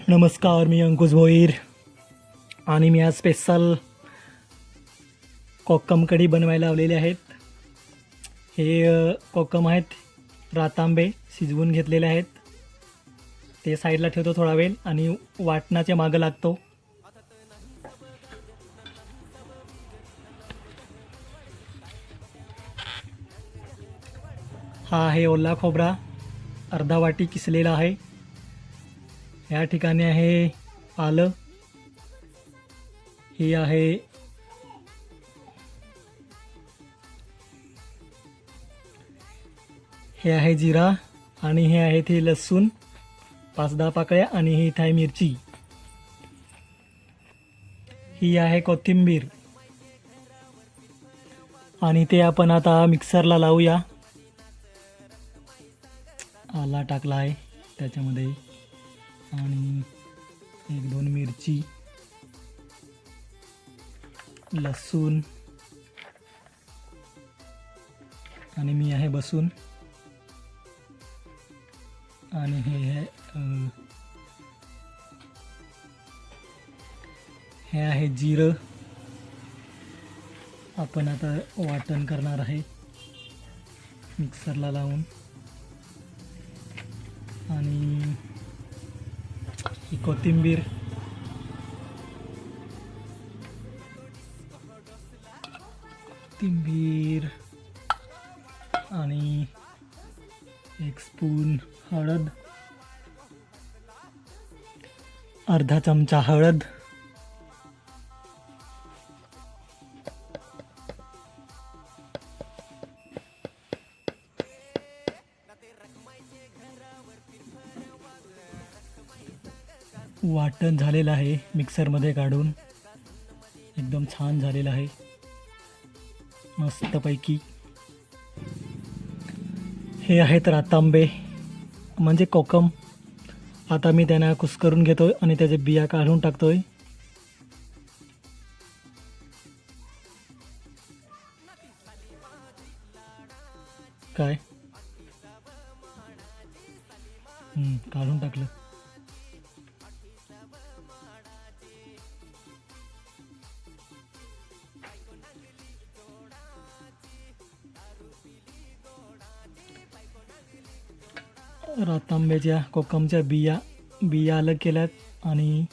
नमस्कार, मी अंकुश भोईर आणि मी आज स्पेशल कोकम कढी बनवायला लावलेले आहेत. हे कोकम आहेत, रातांबे शिजवून घेतलेले आहेत. ते साईडला ठेवतो थोडा वेळ आणि वाटणाच्या मागं लागतो. हा आहे ओला खोबरा, अर्धा वाटी किसलेला आहे. या ठिकाणी आहे आलं, ही आहे हे आहे जिरा आणि हे आहे ते लसूण 5-10 पाकळ्या आणि ही आहे मिरची. ही आहे कोथिंबीर आणि ते आपण आता मिक्सरला लावूया. आला टाकला आहे त्याच्यामध्ये आणि 1-2 मिरची, लसूण आणि मी आहे बसून आणि हे आहे जिरं. आपण आता वाटण करणार आहे मिक्सरला लावून. आणि ही कोथिंबीर, आणि 1 स्पून हळद, अर्धा चमचा हळद, वाटण झालेलं आहे मिक्सरमध्ये काढून, एकदम छान झालेलं आहे मस्तपैकी. हे आहेत रातांबे म्हणजे कोकम. आता मी त्यांना कुस्करून घेतोय आणि त्याचे बिया काढून टाकतोय. काय काढून टाकलं. रातांब्याच्या कोकमच्या बिया अलग केल्यात आणि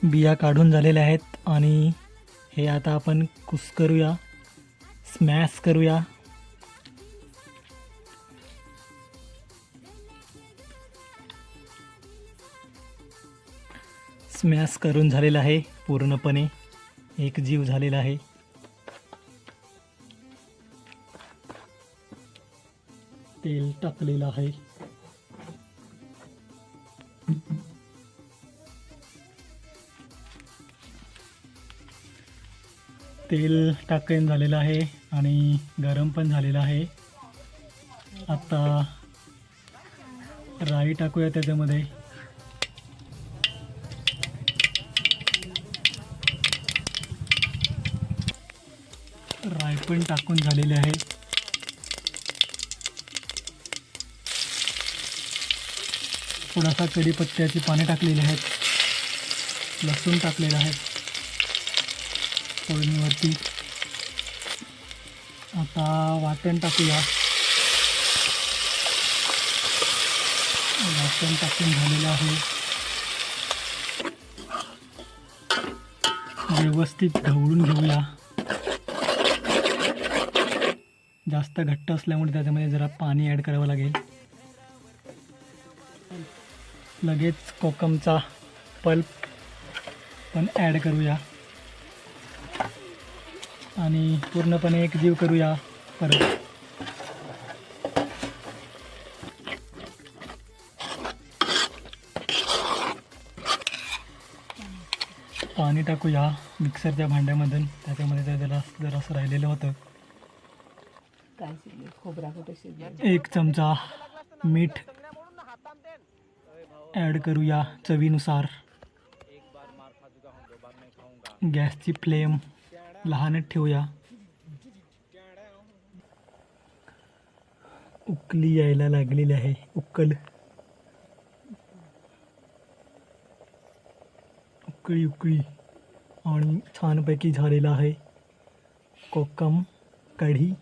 बिया काढून झालेल्या आहेत. आणि हे आता आपण कुस्करूया, स्मॅश करूया. स्मॅश करून झालेला आहे, पूर्णपणे एक जीव झालेला आहे. तेल टाकलेलं आहे. तेल टाकून झालेलं आहे आणि गरम पण झालेलं आहे. आता राई टाकूया त्याच्यामध्ये. राई पण टाकून झालेली आहे. थोडासा कढीपत्त्याची पाने टाकलेली आहेत, लसूण टाकलेलं आहे फोडणीवरती. आता वाटण टाकूया. वाटण टाकून झालेलं आहे. व्यवस्थित ढवळून घेऊया. जास्त घट्ट असल्यामुळे त्याच्यामध्ये जरा पाणी ॲड करावं लागेल. लगेच कोकमचा पल्प पण ॲड करूया आणि पूर्णपणे एकजीव करूया. परत पाणी टाकूया मिक्सरच्या भांड्यामधून. त्याच्यामध्ये ते जरासं राहिलेलं होतं. 1 चमचा मीठ ॲड करूया चवीनुसार. गॅसची फ्लेम लहानच ठेवूया. उकली यायला लागलेली आहे, उकल उकळी उकळी आणि छानपैकी झालेला आहे कोकम कढी.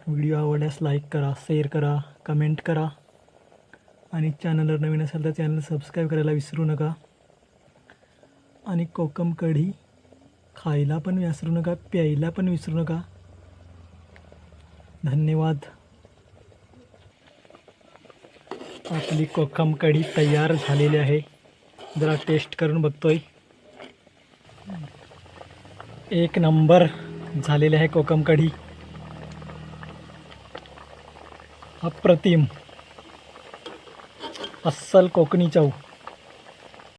व्हिडिओ आवडल्यास लाईक करा, शेअर करा, कमेंट करा आणि चॅनलवर नवीन असेल तर चॅनल सबस्क्राईब करायला विसरू नका. आणि कोकम कढी खायला पण विसरू नका, प्यायला पण विसरू नका. धन्यवाद. आपली कोकम कढी तयार झालेली आहे. जरा टेस्ट करून बघतोय. एक नंबर झालेली आहे कोकम कढी. अप्रतिम अस्सल कोकणी चव.